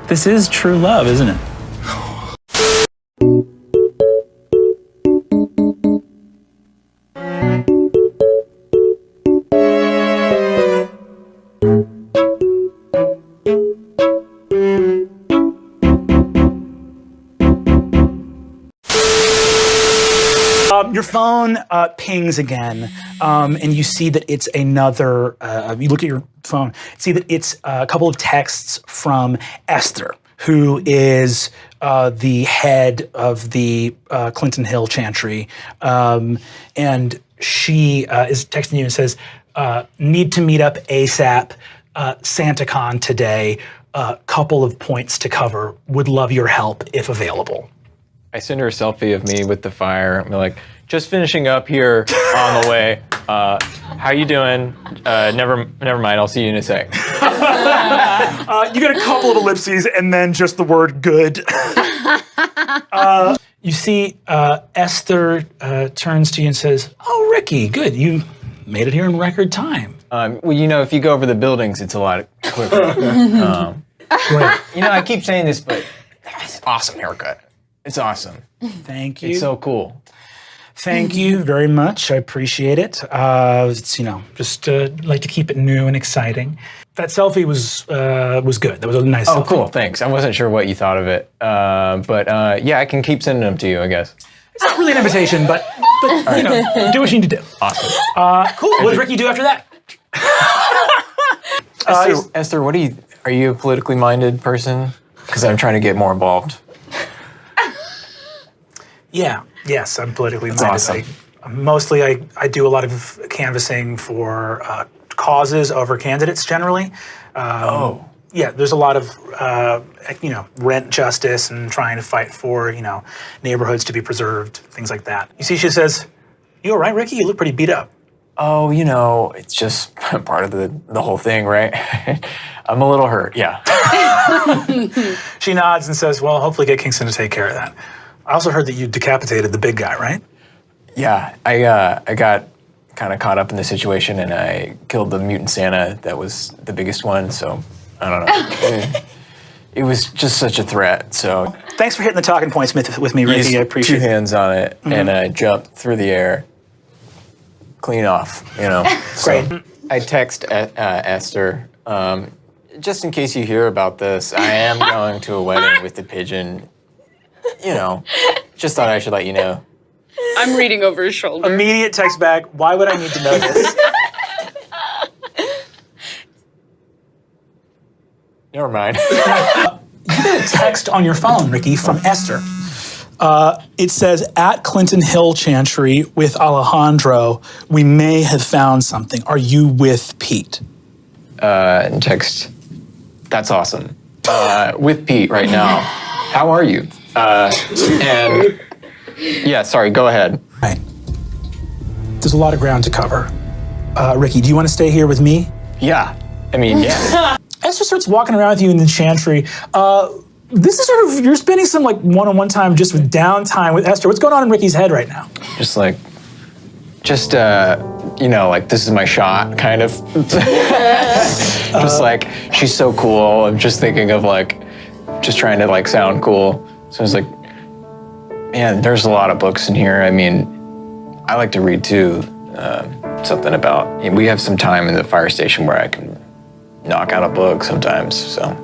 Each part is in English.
This is true love, isn't it? Your phone pings again, and you see that it's another, you look at your phone, see that it's a couple of texts from Esther, who is the head of the Clinton Hill Chantry. And she is texting you and says, need to meet up ASAP, SantaCon today, couple of points to cover, would love your help if available. I send her a selfie of me with the fire. I'm like, just finishing up here on the way. How you doing? Never mind. I'll see you in a sec. You get a couple of ellipses and then just the word good. You see Esther turns to you and says, oh, Ricky, good. You made it here in record time. Well, you know, if you go over the buildings, it's a lot quicker. You know, I keep saying this, but that's awesome haircut. It's awesome. Thank you. It's so cool. Thank you very much. I appreciate it. It's, you know, just like to keep it new and exciting. That selfie was good. That was a nice selfie. Oh, cool. Thanks. I wasn't sure what you thought of it. But yeah, I can keep sending them to you, I guess. It's not really an invitation, but you know, do what you need to do. Awesome. Cool. What does Ricky do after that? Esther, are you a politically minded person? Because I'm trying to get more involved. Yeah. Yes, I'm politically minded. Awesome. Mostly, I do a lot of canvassing for causes over candidates generally. Yeah, there's a lot of, you know, rent justice and trying to fight for, you know, neighborhoods to be preserved, things like that. You see, she says, you all right, Ricky? You look pretty beat up. Oh, you know, it's just part of the whole thing, right? I'm a little hurt, yeah. She nods and says, well, hopefully get Kingston to take care of that. I also heard that you decapitated the big guy, right? Yeah, I got kind of caught up in the situation and I killed the mutant Santa that was the biggest one, so I don't know. It was just such a threat, so. Thanks for hitting the talking points with me, Ricky. I appreciate it. 2 hands on it, and I jumped through the air, clean off, you know. Great. So I text Esther, just in case you hear about this, I am going to a wedding with the pigeon. You know, just thought I should let you know. I'm reading over his shoulder. Immediate text back, why would I need to know this? Never mind. You get a text on your phone, Ricky, from Esther. It says, at Clinton Hill Chantry with Alejandro, we may have found something. Are you with Pete? And text, that's awesome. With Pete right now. How are you? And yeah, sorry, go ahead. Right. There's a lot of ground to cover. Ricky, do you want to stay here with me? Yeah, I mean, yeah. Esther starts walking around with you in the chantry. This is sort of, you're spending some like one-on-one time just with downtime with Esther. What's going on in Ricky's head right now? Just you know, like this is my shot, kind of. Just like, she's so cool. I'm just thinking of like, just trying to like sound cool. So I was like, man, there's a lot of books in here. I mean, I like to read too. Something about, we have some time in the fire station where I can knock out a book sometimes, so.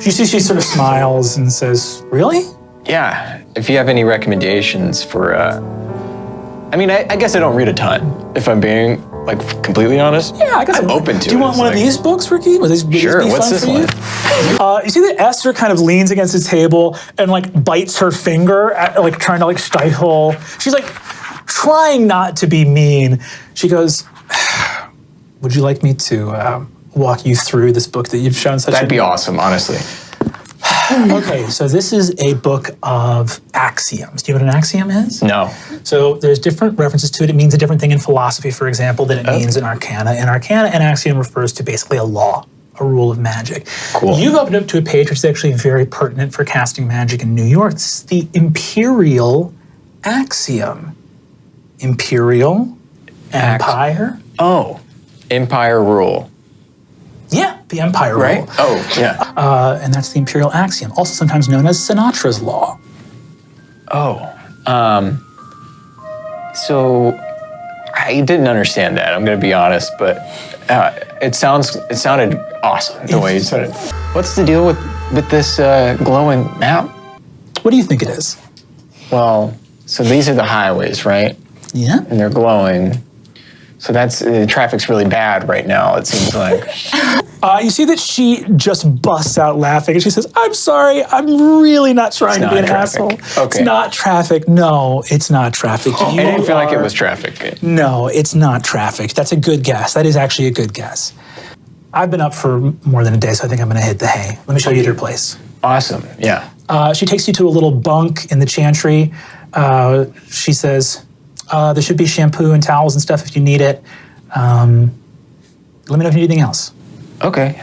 You see she sort of smiles and says, really? Yeah, if you have any recommendations for, I mean, I guess I don't read a ton, if I'm being like completely honest. Yeah, I guess I'm open to it. Do you want one of these books, Ricky? Would these sure, be what's fun this for one? You see that Esther kind of leans against the table and like bites her finger, like trying to like stifle. She's like trying not to be mean. She goes, would you like me to walk you through this book that you've shown such That'd be awesome, honestly. Okay, so this is a book of axioms. Do you know what an axiom is? No. So there's different references to it. It means a different thing in philosophy, for example, than it means in arcana. In arcana, an axiom refers to basically a law, a rule of magic. Cool. You've opened up to a page which is actually very pertinent for casting magic in New York. It's the imperial axiom. Imperial, empire. Oh, empire rule. Yeah. the Empire Right? rule. Oh, yeah. And that's the imperial axiom, also sometimes known as Sinatra's law. Oh. So I didn't understand that. I'm going to be honest, but it sounded awesome the way you said it. What's the deal with this glowing map? What do you think it is? Well, so these are the highways, right? Yeah. And they're glowing. So that's the traffic's really bad right now. It seems like. You see that she just busts out laughing and she says, I'm sorry, I'm really not trying to be an asshole. Okay. It's not traffic. No, it's not traffic. I didn't feel like it was traffic. No, it's not traffic. That's a good guess. That is actually a good guess. I've been up for more than a day, so I think I'm going to hit the hay. Let me show you their place. Awesome. Yeah. She takes you to a little bunk in the chantry. She says, there should be shampoo and towels and stuff if you need it. Let me know if you need anything else. Okay.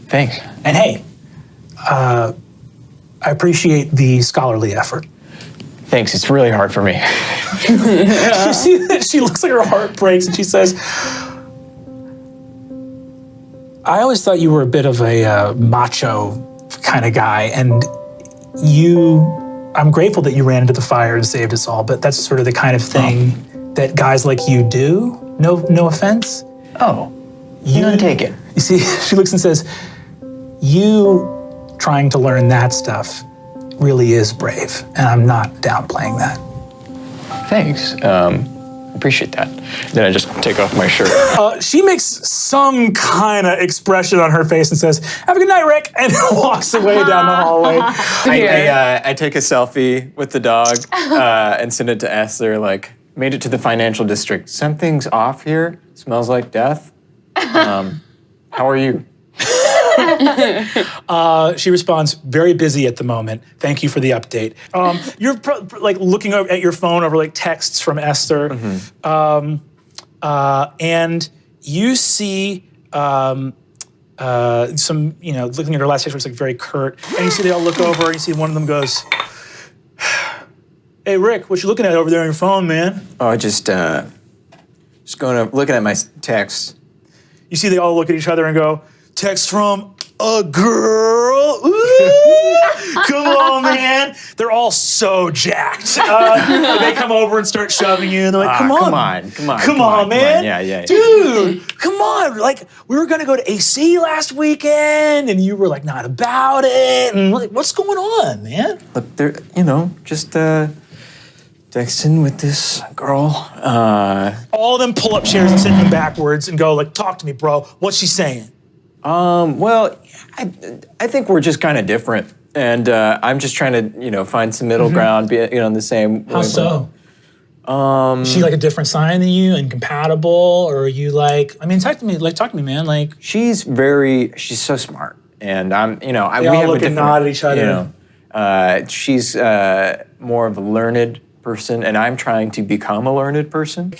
Thanks. And hey, I appreciate the scholarly effort. Thanks. It's really hard for me. You see that she looks like her heart breaks and she says, I always thought you were a bit of a macho kind of guy, and I'm grateful that you ran into the fire and saved us all, but that's sort of the kind of thing that guys like you do. No offense. Oh, you don't take it. You see, she looks and says, you trying to learn that stuff really is brave, and I'm not downplaying that. Thanks. Appreciate that. Then I just take off my shirt. She makes some kind of expression on her face and says, have a good night, Rick, and walks away down the hallway. I take a selfie with the dog and send it to Esther, like, made it to the financial district. Something's off here. Smells like death. How are you? She responds, very busy at the moment. Thank you for the update. You're like looking at your phone over like texts from Esther. Mm-hmm. And you see some, looking at her last text, it's like very curt. And you see they all look over and you see one of them goes, hey, Rick, what you looking at over there on your phone, man? Oh, looking at my texts. You see they all look at each other and go, text from a girl. Ooh, come on, man. They're all so jacked. They come over and start shoving you, and they're like, come on, man. Yeah. Dude, come on. Like, we were going to go to AC last weekend, and you were like, not about it. And like, what's going on, man? Look, they're, just texting with this girl. All of them pull up chairs and sit them backwards and go, like, talk to me, bro. What's she saying? Well, I think we're just kind of different, and I'm just trying to, find some middle ground, be, on the same. How so? Is she like a different sign than you and compatible, or are you like? I mean, talk to me, man. Like, she's so smart, and I'm, we all have look and nod at each other. She's more of a learned person, and I'm trying to become a learned person.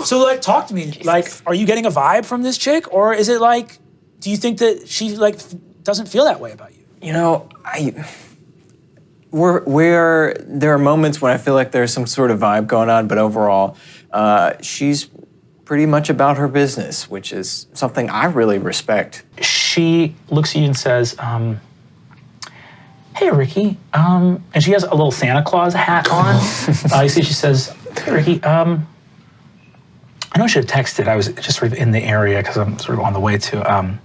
So, like, talk to me. Like, are you getting a vibe from this chick, or is it like? Do you think that she like doesn't feel that way about you? There are moments when I feel like there's some sort of vibe going on, but overall, she's pretty much about her business, which is something I really respect. She looks at you and says, hey, Ricky, and she has a little Santa Claus hat on. You see, she says, hey, Ricky, I know I should have texted. I was just sort of in the area because I'm sort of on the way to,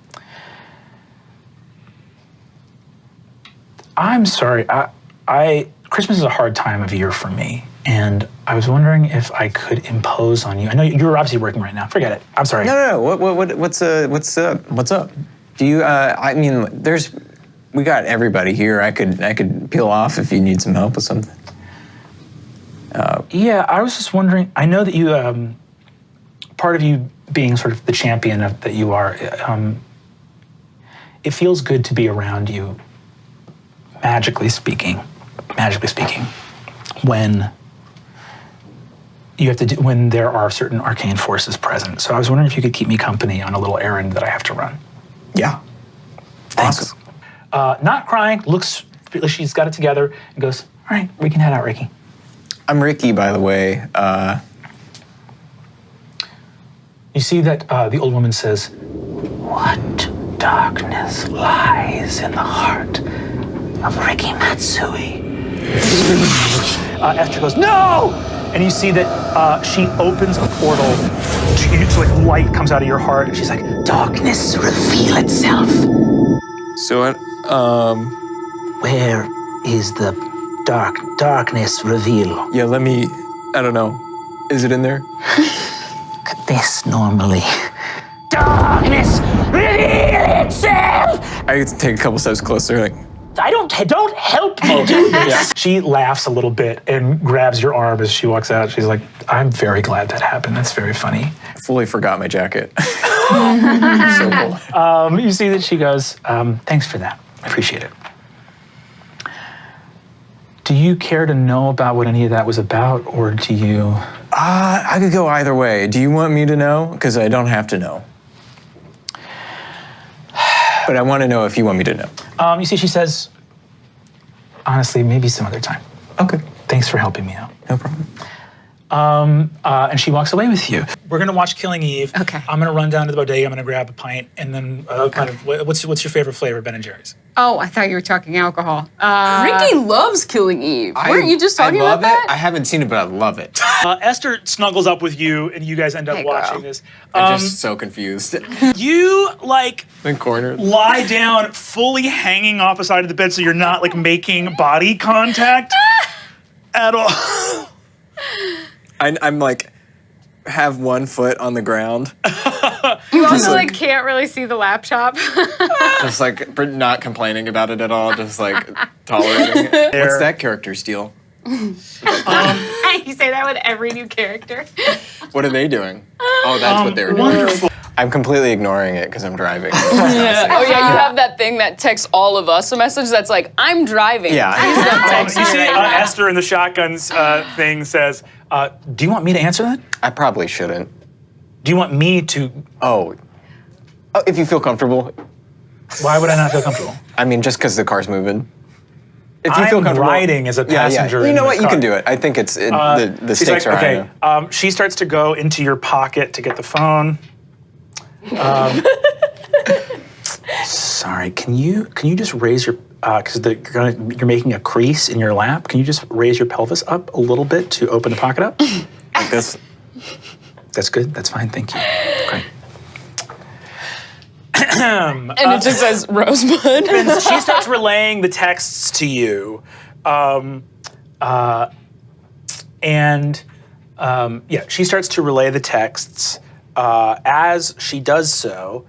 I'm sorry, Christmas is a hard time of year for me, and I was wondering if I could impose on you. I know you're obviously working right now. Forget it. I'm sorry. No. What's up? Do you? We got everybody here. I could peel off if you need some help with something. Yeah, I was just wondering. I know that you, part of you being sort of the champion that you are. It feels good to be around you. Magically speaking, when you have to when there are certain arcane forces present. So I was wondering if you could keep me company on a little errand that I have to run. Yeah. Thanks. Awesome. Not crying, looks like she's got it together, and goes, all right, we can head out, Ricky. I'm Ricky, by the way. You see that the old woman says, what darkness lies in the heart of Ricky Matsui. Esther goes, no! And you see that she opens a portal to you, so like light comes out of your heart, and she's like, darkness, reveal itself. So what? Where is the darkness reveal? Yeah, I don't know. Is it in there? Look at this normally. Darkness, reveal itself! I take a couple steps closer, like, Don't help me do this. Yeah. She laughs a little bit and grabs your arm as she walks out. She's like, I'm very glad that happened. That's very funny. fully forgot my jacket. So cool. You see that she goes, thanks for that. I appreciate it. Do you care to know about what any of that was about, or do you? I could go either way. Do you want me to know? Because I don't have to know. But I want to know if you want me to know. You see, she says, honestly, maybe some other time. Okay. Thanks for helping me out. No problem. And she walks away with you. We're gonna watch Killing Eve. Okay. I'm gonna run down to the bodega. I'm gonna grab a pint, and then what's your favorite flavor, Ben and Jerry's? Oh, I thought you were talking alcohol. Ricky loves Killing Eve. Weren't you just talking about that? I haven't seen it, but I love it. Esther snuggles up with you, and you guys end up Hey, watching girl. this. I'm just so confused. You like The corner. lie down, fully hanging off the side of the bed, so you're not like making body contact at all. I'm like, have one foot on the ground. You also like can't really see the laptop. Just like not complaining about it at all. Just like tolerating it. What's that character's deal? You say that with every new character. What are they doing? Oh, that's what they were doing. Wonderful. I'm completely ignoring it because I'm driving. Oh yeah, you have that thing that texts all of us a message that's like, I'm driving. Yeah. Please don't text You me see, right now. Esther in the shotguns thing says, do you want me to answer that? I probably shouldn't. Do you want me to? Oh, if you feel comfortable. Why would I not feel comfortable? I mean, just because the car's moving. If you I'm feel comfortable. riding as a Yeah, passenger. yeah. You in know the what? You car. can do it. I think the She's stakes like, are high okay. enough. She starts to go into your pocket to get the phone. Sorry, can you just raise your because you're making a crease in your lap? Can you just raise your pelvis up a little bit to open the pocket up? Like this. That's good. That's fine. Thank you. Great. And it just says Rosebud. And she starts relaying the texts to you, she starts to relay the texts. As she does so,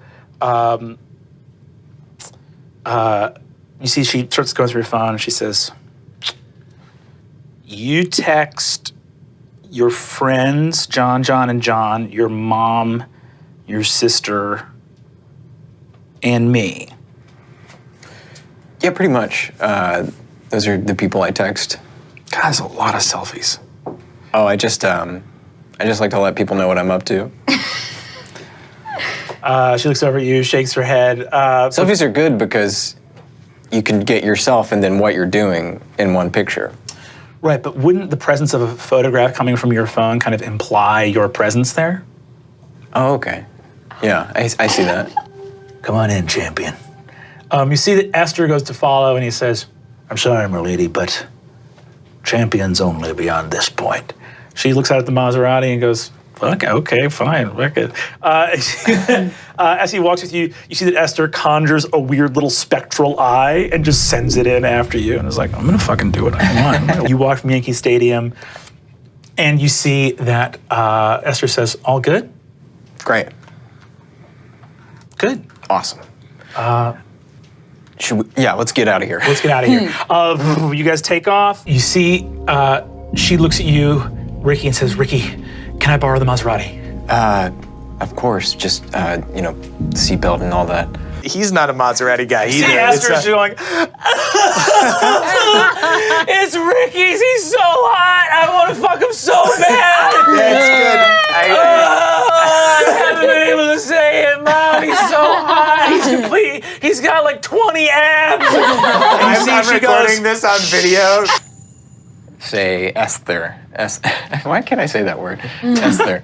you see she starts going through her phone and she says, you text your friends, John, and John, your mom, your sister, and me. Yeah, pretty much. Those are the people I text. God, that's a lot of selfies. Oh, I just like to let people know what I'm up to. She looks over at you, shakes her head. Selfies are good because you can get yourself and then what you're doing in one picture. Right, but wouldn't the presence of a photograph coming from your phone kind of imply your presence there? Oh, okay. Yeah, I see that. Come on in, champion. You see that Esther goes to follow, and he says, I'm sorry, my lady, but champions only beyond this point. She looks out at the Maserati and goes, okay, fine. As he walks with you, you see that Esther conjures a weird little spectral eye and just sends it in after you, and is like, I'm gonna fucking do what I want. You walk from Yankee Stadium, and you see that Esther says, all good? Great. Good. Awesome. Let's get out of here. Let's get out of here. You guys take off. You see, she looks at you, Ricky, and says, Ricky, can I borrow the Maserati? Of course, just, seatbelt and all that. He's not a Maserati guy either. See, Esther's going, it's Ricky's, he's so hot, I want to fuck him so bad. That's good. I haven't been able to say it, Mom, he's so hot, he's complete, he's got like 20 abs. I'm recording this on video. Say Esther. Why can't I say that word? Esther.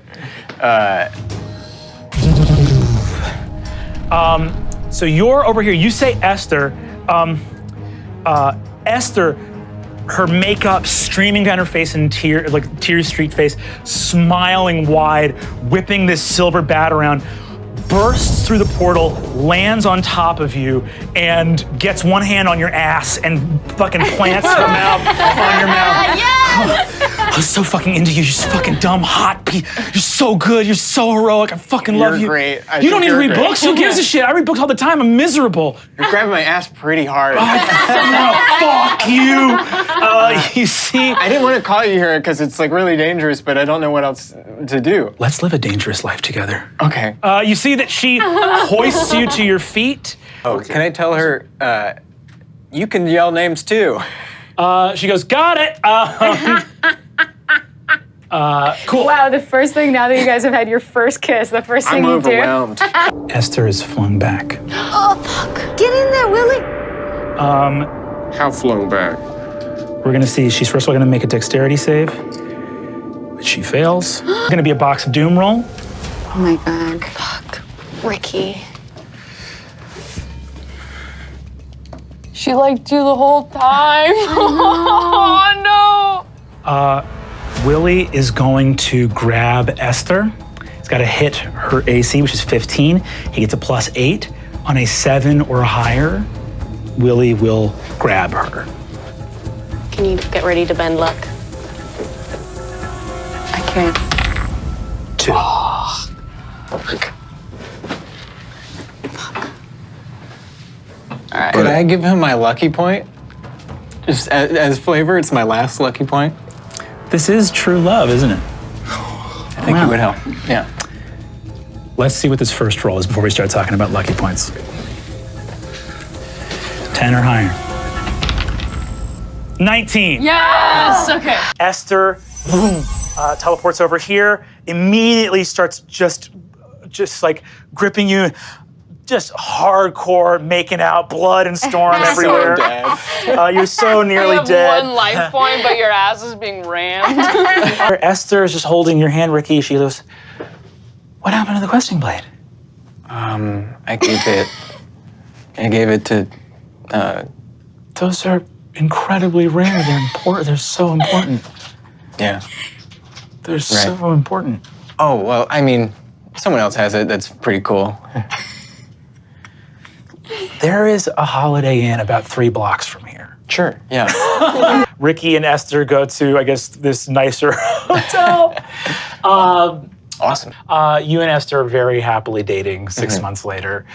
So you're over here. You say Esther. Esther, her makeup streaming down her face in tears streaked face, smiling wide, whipping this silver bat around, bursts through the portal, lands on top of you, and gets one hand on your ass and fucking plants her mouth on your mouth. Yes! I'm so fucking into you. You're just fucking dumb, hot. You're so good. You're so heroic. I fucking love you. You're great. You don't need to read books. Who gives a shit? I read books all the time. I'm miserable. You're grabbing my ass pretty hard. Fuck you. You see, I didn't want to call you here because it's like really dangerous, but I don't know what else to do. let's live a dangerous life together. Okay. You see that she hoists you to your feet. Can I tell her, you can yell names too? She goes, got it. Cool. Wow, the first thing now that you guys have had your first kiss, the first thing I'm you overwhelmed. Esther is flung back. Oh, fuck. Get in there, Willie. How flung back? We're gonna see, she's first of all gonna make a dexterity save, which she fails. Gonna be a box of doom roll. Oh my God. Fuck. Ricky. She liked you the whole time. Oh no. Willie is going to grab Esther. He's got to hit her AC, which is 15. He gets a +8. On a 7 or higher, Willie will grab her. Can you get ready to bend luck? I can't. 2. Could I give him my lucky point? Just as flavor, it's my last lucky point. This is true love, isn't it? I think it would help. Yeah. Let's see what this first roll is before we start talking about lucky points. 10 or higher. 19. Yes. Okay. Esther, boom, teleports over here, immediately starts just like gripping you, just hardcore making out, blood and storm everywhere. You're so nearly You have dead. one life point, but your ass is being rammed. Esther is just holding your hand, Ricky. She goes, what happened to the questing blade? I gave it to, Those are incredibly rare. They're important. They're so important. yeah. They're so important. Oh, well, I mean, someone else has it. That's pretty cool. There is a Holiday Inn about 3 blocks from here. Sure, yeah. Ricky and Esther go to, I guess, this nicer hotel. Awesome. You and Esther are very happily dating 6 months later.